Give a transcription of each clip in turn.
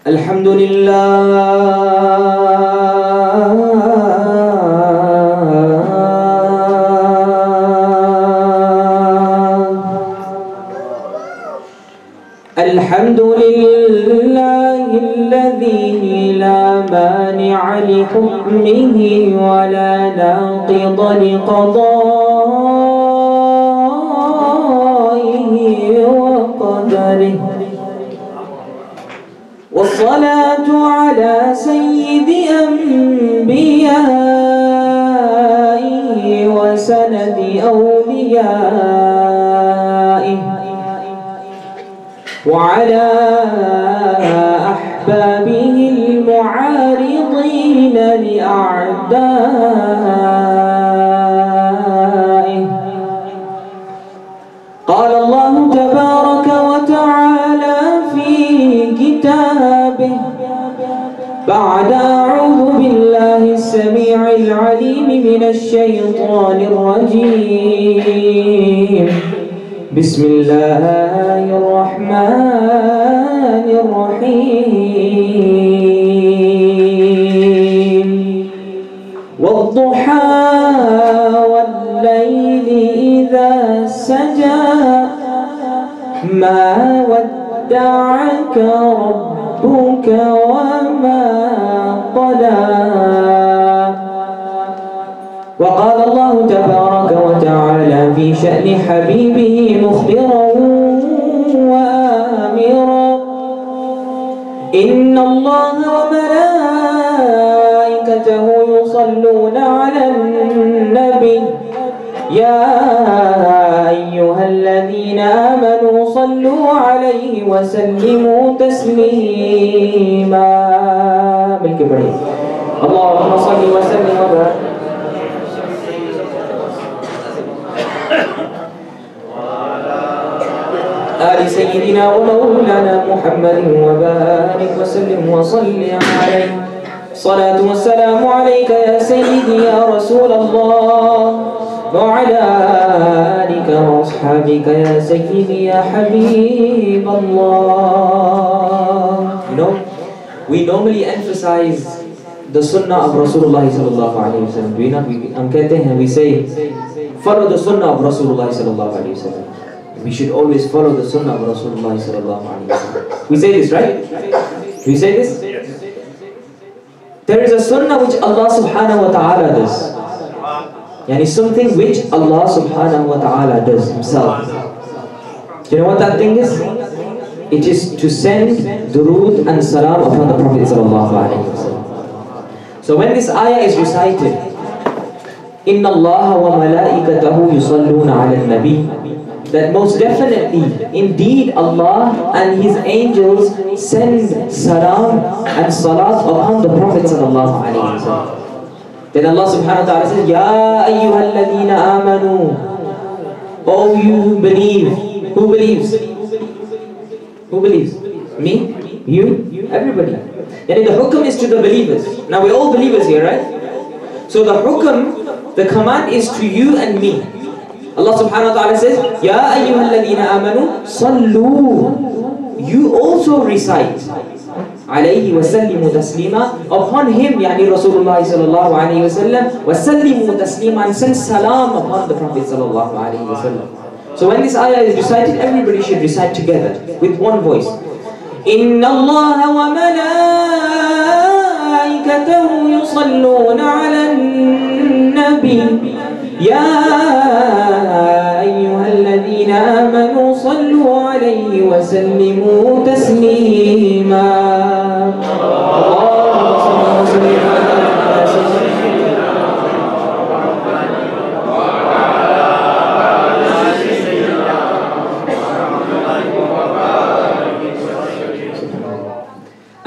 الحمد لله الذي لا مانع لحكمه ولا ناقض لقضائه وقدره، والصلاة على سيد أنبيائه وسند أوليائه وعلى أحبابه المعارضين لأعدائه. قال الله تبارك وتعالى في كتابه بعد أعوذ بالله السميع العليم من الشيطان الرجيم. بسم الله الرحمن الرحيم. والضحى والليل إذا سجى ما ودعك ربك وما قلى. وقال الله تبارك وتعالى في شأن حبيبه مخبرا وآمرا: إن الله وملائكته يصلون على النبي يا أيها الذين آمنوا صلوا عليه وسلموا تسليما. اللهم صل وسلم وبارك آل سيدنا ومولانا محمد وبارك وسلم وصل عليه. صلاة والسلام عليك يا سيدي يا رسول الله وعلى آلك وأصحابك يا سيدي يا حبيب الله. We normally emphasize the sunnah of Rasulullah sallallahu alaihi wasallam. We say follow the sunnah of Rasulullah sallallahu alaihi wasallam. We should always follow the sunnah of Rasulullah sallallahu alaihi wasallam. We say this, right? We say this? There is a sunnah which Allah subhanahu wa ta'ala does. Yani something which Allah subhanahu wa ta'ala does himself. Do you know what that thing is? It is to send durood and salam upon the Prophet sallallahu alaihi wasallam. So when this ayah is recited, Inna Allah wa malaikatahu yusalluna ala nabi, that most definitely, indeed, Allah and His angels send salam and salat upon the Prophet sallallahu alaihi wasallam. Then Allah subhanahu wa ta'ala says, Ya ayyuhalladhina amanu, oh you who believe. Who believes? Who believes? Me? You? Everybody. And the hukm is to the believers. Now we're all believers here, right? So the hukm, the command is to you and me. Allah subhanahu wa ta'ala says, Ya ayyuhalladhina amanu, sallu. You also recite. Alayhi wa sallimu taslima. Upon him, yani Rasulullah sallallahu alayhi wa sallam, wa sallimu taslima, and send salam upon the Prophet sallallahu alayhi wa sallam. So when this ayah is recited, everybody should recite together with one voice. Inna Allah wa malaikatahu yusalluna ala nabi ya ayyuhalladhina amanu sallu alayhi wa sallimu taslima. Allahumma salli ala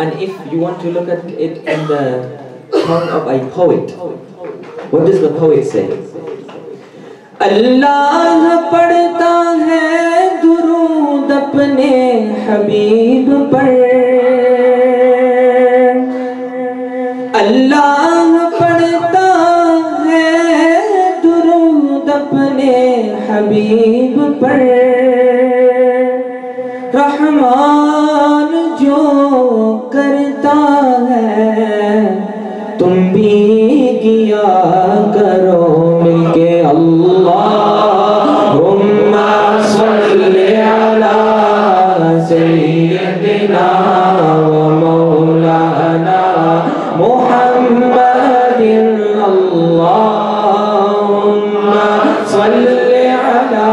And if you want to look at it in the tongue of a poet, what does the poet say? Allah padhta hai durood apne habib par. Allah padhta hai durood apne habib par. Rahman jo kar भी किया करो मिलके अल्लाहुम्मा सल्ली अला सय्यिदिना व मौलाना मुहम्मदिन अल्लाहुम्मा सल्ली अला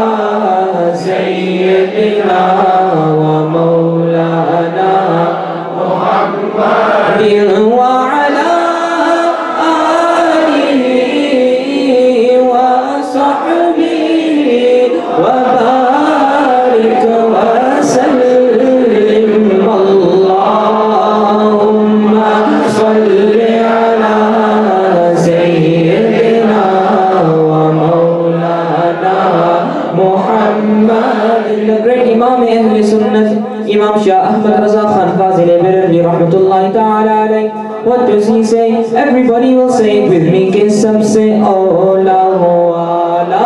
सय्यिदिना व मौलाना मुहम्मदिन व अला आलिहि व सहबिहि व बारिक व सल्लिम अल्लाहुम्मा सल्ली अला सय्यिदिना व मौलाना Muhammad. The great Imam Ahl Sunnah, Imam Shah Ahmad Raza Khan Faizan-e-Ashraf rahmatullahi ta'ala alayhi. What does he say? Everybody will say it with me. Ke sabse aula ho ala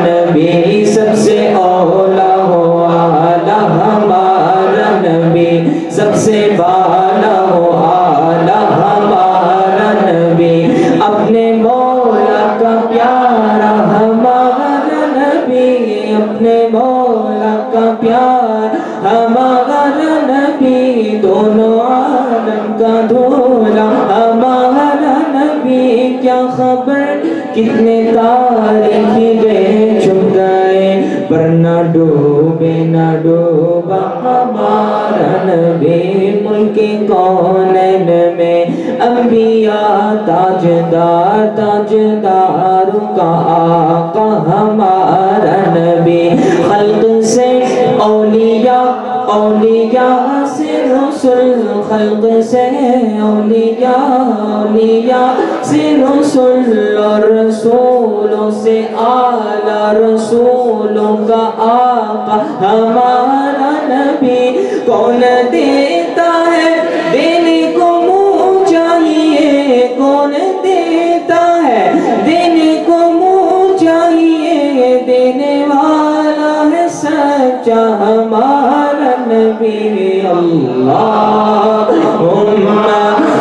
Nabi, sabse aula ho ala hamara Nabi, sabse bala ho ala hamara Nabi, apne मौला का प्यारा हमारा नबी, अपने मौला का प्यार हमारा नबी, दोनों आलम का दूल्हा हमारा नबी। क्या खबर कितने तारे गए छुप गए, पर न डूबे न डूबा हमारा नबी। मुल्के कौनैन में अंबिया ताजदार ताजदारों का आका हमारा नबी। खल्क से औलिया औलिया से रसूल, खल्क से औलिया औलिया से रसूल, और रसूलों से आला रसूलों का आका हमारा नबी। कौन देता है देने को मुँह चाहिए, कौन देता है देने को मुँह चाहिए, देने वाला है सच्चा हमारा नबी। अल्लाहुम्मा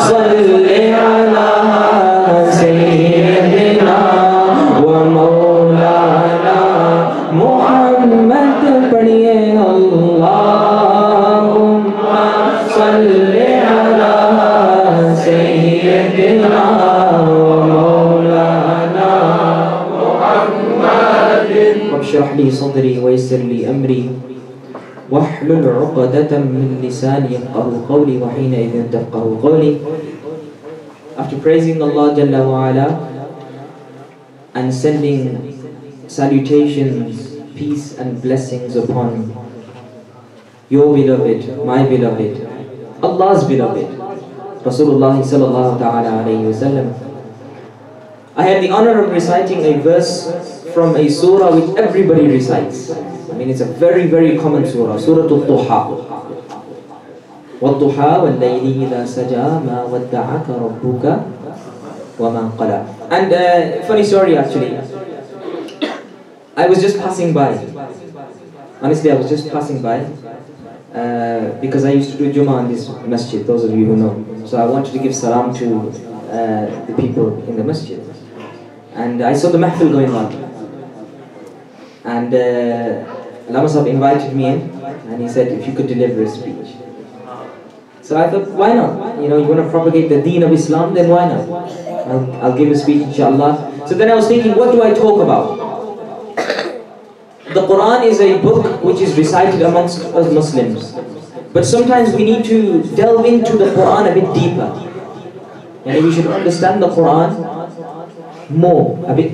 सल्ली अला सय्यिदिना व मौलाना मुहम्मद। पढ़िए अल्लाहुम्मा सल्ली अला सय्यिदिना व मौलाना मुहम्मद। वश्रह ली सदरी वयस्सिर ली अमरी wahlul 'uqdatan min lisani yafqahu qawli wa hina idhin tafqahu qawli. After praising Allah Jalla wa Ala and sending salutations, peace and blessings upon your beloved, my beloved, Allah's beloved, Rasulullah sallallahu ta'ala alayhi wa sallam, I had the honor of reciting a verse from a surah which everybody recites. I mean, it's a very, very common surah, Surah Al-Duha. وَالضُّحَى وَاللَّيْلِ إِذَا سَجَى مَا وَدَّعَكَ رَبُّكَ وَمَا قَلَى. And funny story actually. I was just passing by. Honestly, I was just passing by because I used to do Jummah in this masjid, those of you who know. So I wanted to give salam to the people in the masjid. And I saw the mahfil going on. And Lama Sahib invited me in and he said if you could deliver a speech. So I thought, why not? You know, you want to propagate the deen of Islam, then why not? I'll give a speech inshallah. So then I was thinking, what do I talk about? The Quran is a book which is recited amongst us Muslims. But sometimes we need to delve into the Quran a bit deeper. And we should understand the Quran more, a bit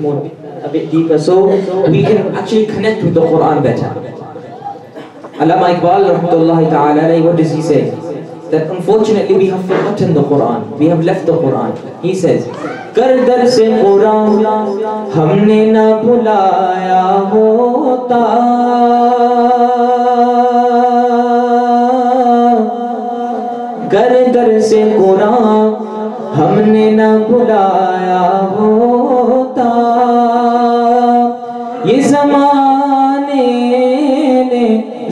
deeper, so we can actually connect with the Quran better. Allama Iqbal rahmatullahi ta'ala, what does he say? That unfortunately we have forgotten the Quran, we have left the Quran. He says, कर दर से कुरान हमने ना भुलाया होता, कर दर से कुरान हमने ना भुलाया होता, ये ज़माने ने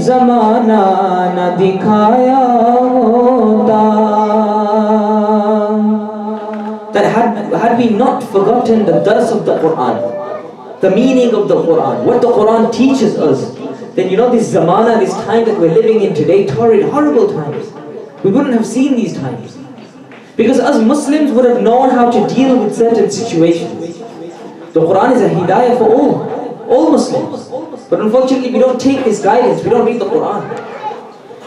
ज़माना न दिखाया होता। that had we not forgotten the dars of the Quran, the meaning of the Quran, what the Quran teaches us, then you know this zamana, this time that we're living in today, torrid, horrible times, we wouldn't have seen these times. Because us Muslims would have known how to deal with certain situations. The Quran is a hidayah for all Muslims. But unfortunately we don't take this guidance, we don't read the Quran.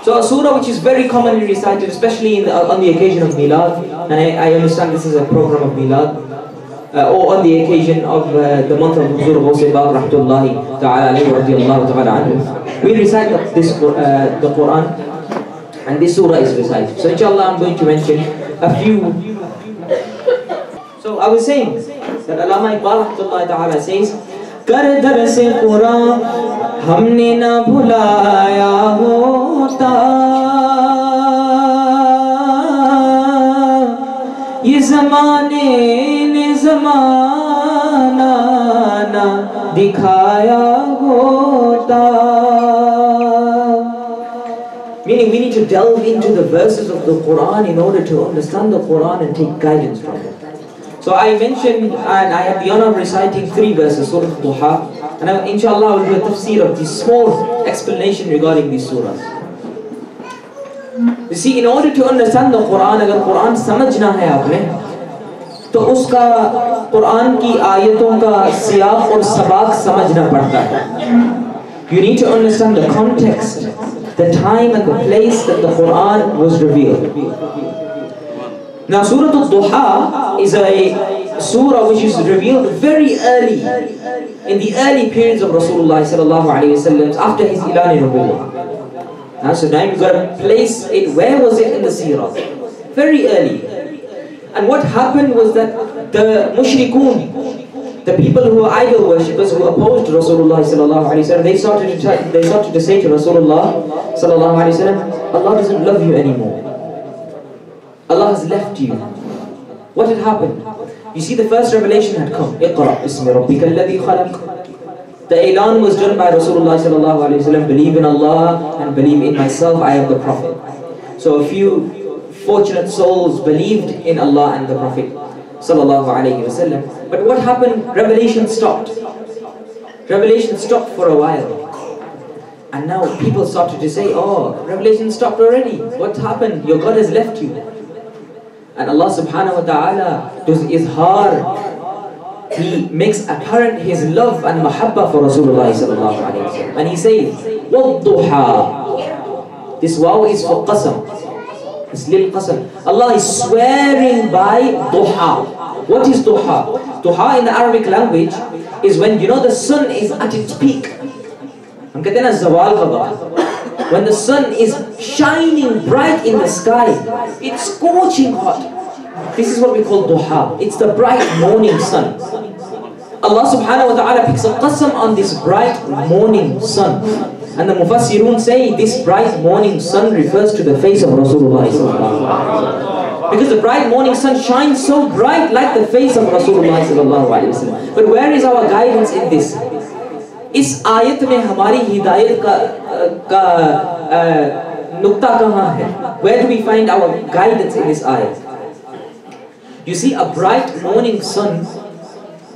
So a surah which is very commonly recited, especially on the occasion of Milad, and I understand this is a program of Milad, or on the occasion of the month of Huzur Ghawsibab Rahmatullahi Ta'ala alayhi wa radiyallahu ta'ala anhu, we recite the Quran, and this surah is recited. So inshallah I'm going to mention a few. So I was saying that Allama Iqbal Rahmatullahi Ta'ala says, कर दरस कुरान हमने ना भुलाया होता, ये ज़माने ने ज़माना ना दिखाया होता. Meaning we need to delve into the verses of the Quran in order to understand the Quran and take guidance from it. So I mentioned, and I have the honor of reciting 3 verses, Surah Duha, and inshallah I will do a tafsir of this small explanation regarding these surahs. You see, in order to understand the Quran, अगर Quran समझना है आपने, तो उसका Quran की आयतों का सियाक और सबाक समझना पड़ता है. You need to understand the context, the time and the place that the Quran was revealed. Now Surah Al-Duha is a surah which is revealed very early, in the early periods of Rasulullah sallallahu alayhi wa sallam, after his Ilan Nubuwwah. So now you've got to place it, where was it in the seerah? Very early. And what happened was that the mushrikun, the people who were idol worshippers, who opposed Rasulullah sallallahu alayhi wa sallam, they started to say to Rasulullah sallallahu alayhi wa sallam, Allah doesn't love you anymore. Allah has left you. What had happened? You see, the first revelation had come. Iqra bismi rabbika alladhi khalaq. The Ilan was done by Rasulullah sallallahu alayhi wa sallam, believe in Allah and believe in myself, I am the Prophet. So a few fortunate souls believed in Allah and the Prophet sallallahu alayhi wa sallam. But what happened? Revelation stopped. Revelation stopped for a while. And now people started to say, oh, revelation stopped already. What happened? Your God has left you. And Allah subhanahu wa ta'ala does izhar. He makes apparent His love and mahabba for Rasulullah sallallahu alayhi wa sallam. And He says, وَالضُّحَى. This waw is for qasam. It's lil qasam. Allah is swearing by duha. What is duha? Duha in the Arabic language is when, you know, the sun is at its peak. When the sun is shining bright in the sky, it's scorching hot. This is what we call duha. It's the bright morning sun. Allah subhanahu wa ta'ala picks a qasam on this bright morning sun. And the Mufassirun say this bright morning sun refers to the face of Rasulullah sallallahu alaihi wasallam. Because the bright morning sun shines so bright like the face of Rasulullah sallallahu alaihi wasallam. But where is our guidance in this? इस आयत में हमारी हिदायत का नुक्ता कहाँ है? Where do we find our guidance in this ayat? You see, a bright morning sun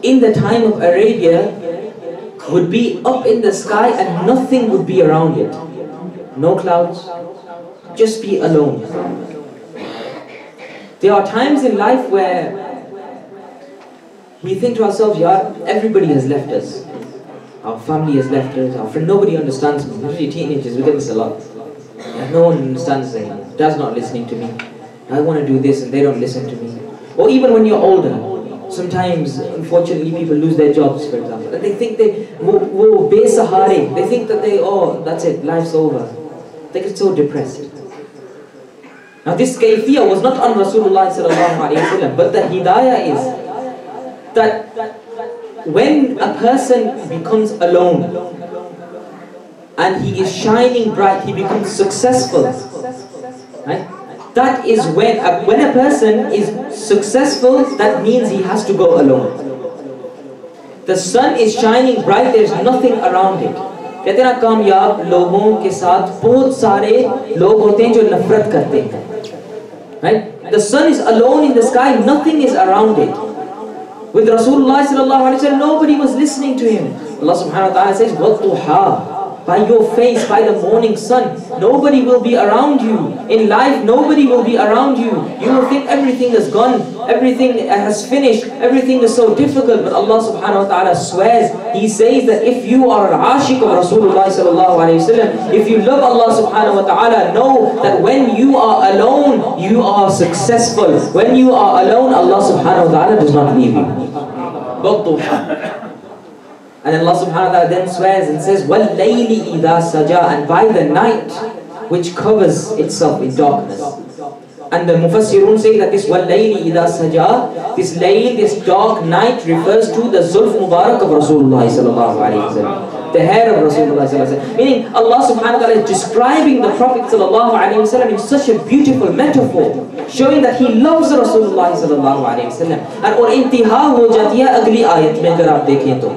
in the time of Arabia would be up in the sky and nothing would be around it. No clouds, just be alone. There are times in life where we think to ourselves, yeah, everybody has left us. Our family has left us, our friend, nobody understands me. Especially teenagers, we get this a lot. Yeah, no one understands me, dad's not listening to me. I want to do this and they don't listen to me. Or even when you're older, sometimes, unfortunately, people lose their jobs, for example. And they think they think that oh, that's it, life's over. They get so depressed. Now this kayfiyah was not on Rasulullah sallallahu alayhi wa sallam, but the hidayah is that when a person becomes alone and he is shining bright, he becomes successful, right? That is when a person is successful, that means he has to go alone. The sun is shining bright, there is nothing around it. कहते हैं ना, कामयाब लोगों के साथ बहुत सारे लोग होते हैं जो नफरत करते हैं, right? The sun is alone in the sky, nothing is around it. With Rasulullah sallallahu alaihi wasallam, nobody was listening to him. Allah subhanahu wa ta'ala says, وَالضُّحَى, by your face, by the morning sun, nobody will be around you. In life, nobody will be around you. You will think everything is gone, everything has finished, everything is so difficult. But Allah subhanahu wa ta'ala swears, He says that if you are an ashik of Rasulullah sallallahu alayhi wa sallam, if you love Allah subhanahu wa ta'ala, know that when you are alone, you are successful. When you are alone, Allah subhanahu wa ta'ala does not leave you. And Allah subhanahu wa ta'ala then swears and says, وَاللَّيْلِ إِذَا سَجَى, and by the night which covers itself in darkness. And the Mufassirun say that this وَاللَّيْلِ إِذَا سَجَى, this layl, this dark night refers to the Zulf Mubarak of Rasulullah sallallahu alayhi wa sallam, the hair of Rasulullah sallallahu alayhi wa sallam. Meaning Allah subhanahu wa ta'ala is describing the Prophet sallallahu alayhi wa sallam in such a beautiful metaphor, showing that he loves Rasulullah sallallahu alayhi wa sallam. And और इंतहा हो जाती है अगली आयत में अगर आप देखें तो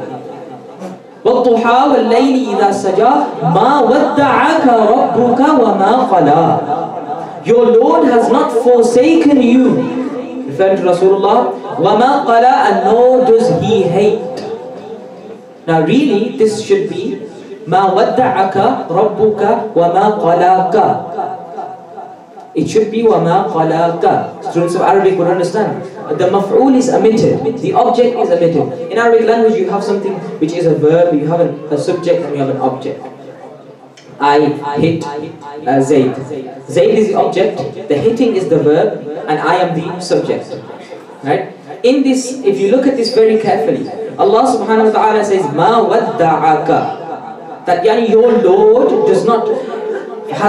وَالضُّحَى وَاللَّيْلِ إِذَا سَجَى مَا وَدَّعَكَ رَبُّكَ وَمَا قَلَى, your Lord has not forsaken you, referring to Rasulullah, وَمَا قَلَى, and nor does He hate. Now really this should be مَا وَدَّعَكَ رَبُّكَ وَمَا قَلَاكَ. It should be وَمَا قَلَاكَ. Students of Arabic would understand. The maf'ul is omitted, the object is omitted. In Arabic language you have something which is a verb, you have a subject and you have an object. I hit Zayd. Zayd is the object, the hitting is the verb, and I am the subject. Right? In this, if you look at this very carefully, Allah subhanahu wa ta'ala says, مَا وَدَّعَكَ, that yani your Lord has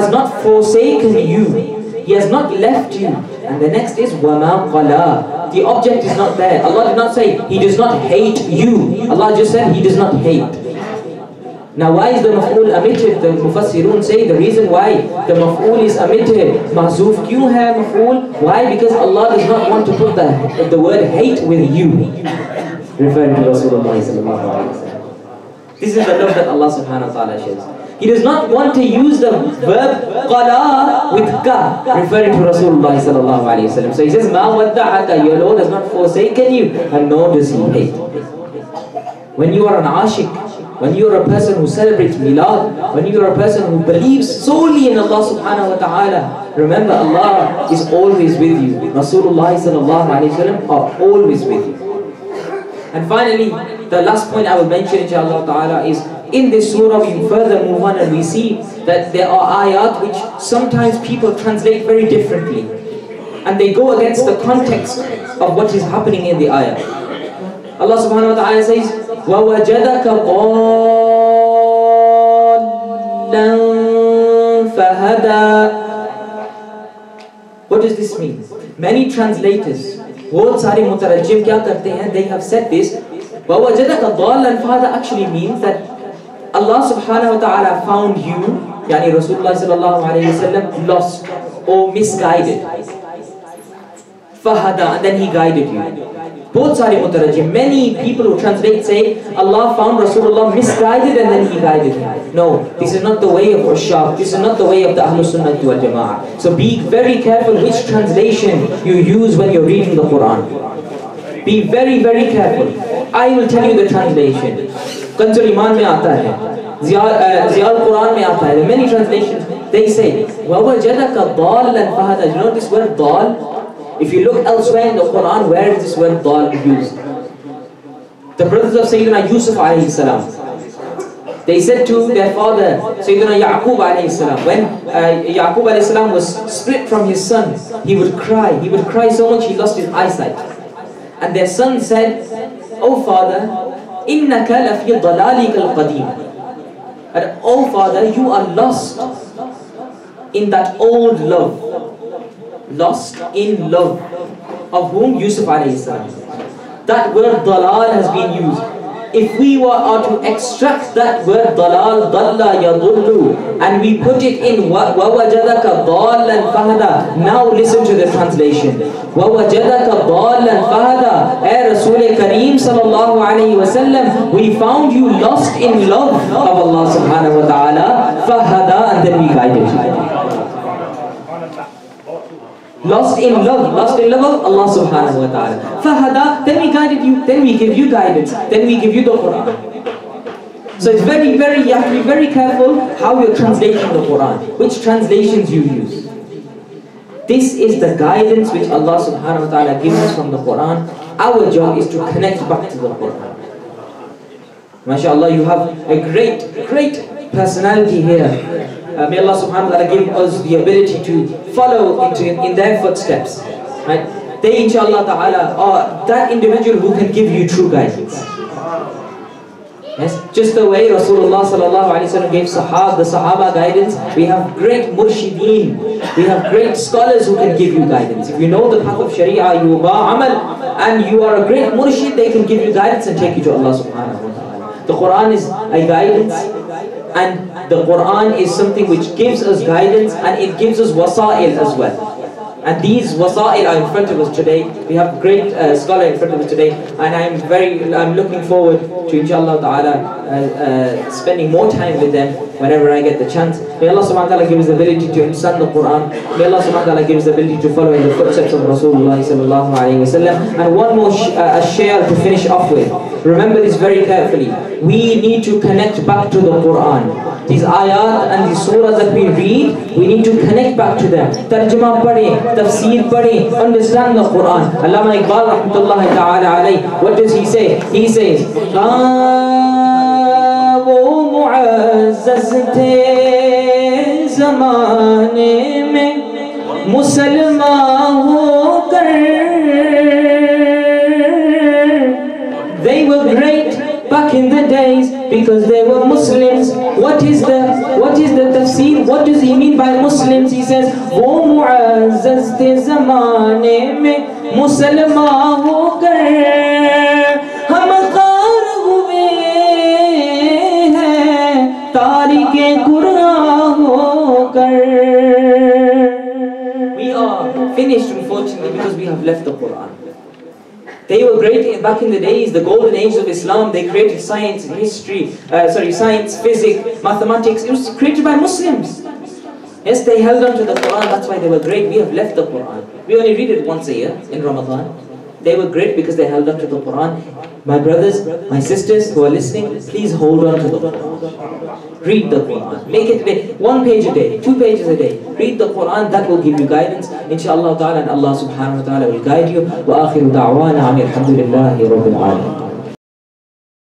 not forsaken you. He has not left you. And the next is وَمَا قَلَى. The object is not there. Allah did not say He does not hate you. Allah just said He does not hate. Now why is the maf'ul omitted? The Mufassirun say the reason why the maf'ul is omitted, mahzoof kyun hai maf'ul? Why? Because Allah does not want to put the word hate with you, referring to Rasulullah sallallahu alaihi wasallam. This is the love that Allah subhanahu wa ta'ala shows. He does not want to use the verb qala with ka, referring to Rasulullah sallallahu alayhi wa sallam. So he says, ma wadda'aka, your Lord has not forsaken you, and nor does He hate. When you are an ashik, when you are a person who celebrates milad, when you are a person who believes solely in Allah subhanahu wa ta'ala, remember Allah is always with you. Rasulullah sallallahu alayhi wa sallam are always with you. And finally, the last point I will mention inshallah ta'ala is, in this surah we further move on and we see that there are ayat which sometimes people translate very differently. And they go against the context of what is happening in the ayah. Allah subhanahu wa ta'ala says, وَوَجَدَكَ ضَالًّا فَهَدَى. What does this mean? Many translators, बहुत सारे मुतरज्जिम क्या करते हैं, they have said this, وَوَجَدَكَ ضَالًّا فَهَدَى actually means that Allah subhanahu wa ta'ala found you, yani Rasulullah sallallahu alayhi wa sallam, lost or misguided. Fahada, and then He guided you. Both sari mutarajim. Many people who translate say Allah found Rasulullah misguided and then He guided him. No, this is not the way of Ushaq. This is not the way of the Ahlul Sunnah wal Jama'ah. So be very careful which translation you use when you're reading the Quran. Be very, very careful. I will tell you the translation. Kanzul Iman mein aata hai, Ziyal Quran mein aata hai. There are many translations. They say, وَوَجَدَكَ ضَالًّا فَهَدَى. You know this word dal? If you look elsewhere in the Quran, where is this word dal used? The brothers of Sayyidina Yusuf alayhi salam, they said to their father, Sayyidina Yaqub alayhi salam, when Yaqub alayhi salam was split from his son, he would cry. He would cry so much he lost his eyesight. And their son said, "Oh father, إِنَّكَ لَفِي ضَلَالِكَ الْقَدِيمِ." And oh father, you are lost in that old love. Lost in love. Of whom? Yusuf alayhi salam. That word dalal has been used. If we are to extract that word dalal, dalla yadullu, and we put it in وَوَجَدَكَ ضَالًّا فَهَدَى. Now listen to the translation. وَوَجَدَكَ ضَالًّا فَهَدَى. Hey Rasul Kareem sallallahu alayhi wa sallam, we found you lost in love of Allah subhanahu wa ta'ala, فَهَدَى, and then we guided you. Lost in love of Allah subhanahu wa ta'ala. Fahada, then we guided you, then we give you guidance, then we give you the Quran. So it's you have to be very careful how you're translating the Quran, which translations you use. This is the guidance which Allah subhanahu wa ta'ala gives us from the Quran. Our job is to connect back to the Quran. MashaAllah, you have a great personality here. May Allah subhanahu wa ta'ala give us the ability to follow in their footsteps. Right? They inshallah ta'ala are that individual who can give you true guidance. Yes? Just the way Rasulullah sallallahu alayhi wa sallam gave the Sahaba guidance, we have great murshideen, we have great scholars who can give you guidance. If you know the path of Sharia, you amal, and you are a great murshid, they can give you guidance and take you to Allah subhanahu wa ta'ala. The Quran is a guidance, and the Quran is something which gives us guidance, and it gives us wasa'il as well. And these wasa'il are in front of us today. We have a great scholar in front of us today, and I'm looking forward to inshallah ta'ala spending more time with them whenever I get the chance. May Allah subhanahu wa ta'ala give us the ability to understand the Quran. May Allah subhanahu wa ta'ala give us the ability to follow in the footsteps of Rasulullah sallallahu alayhi wa sallam. And one more share to finish off with. Remember this very carefully. We need to connect back to the Quran. These ayat and these surahs that we read, we need to connect back to them. Tarjuma padhe, tafsir padhe, understand the Quran. Allama Iqbal rahmatullahi ta'ala alayhi, what does he say? He says, wo muazzaz the zamane mein Musalman hokar. They were great back in the days because they were Muslims. What is the tafsir? What does he mean by Muslims? He says, wo muazzaz the zamane mein Musalman hokar hum khar hue hain tarike Quran hokar. We are finished, unfortunately, because we have left the Quran. They were great back in the days, the golden age of Islam. They created science, history, science, physics, mathematics. It was created by Muslims. Yes, they held on to the Quran. That's why they were great. We have left the Quran. We only read it once a year in Ramadan. They were great because they held on to the Quran. My brothers, my sisters who are listening, please hold on to the Quran. Read the Quran. Make it a day. 1 page a day, 2 pages a day. Read the Quran. That will give you guidance. Inshallah ta'ala, and Allah subhanahu wa ta'ala will guide you. Wa akhiru da'wana alhamdulillahi rabbil alamin.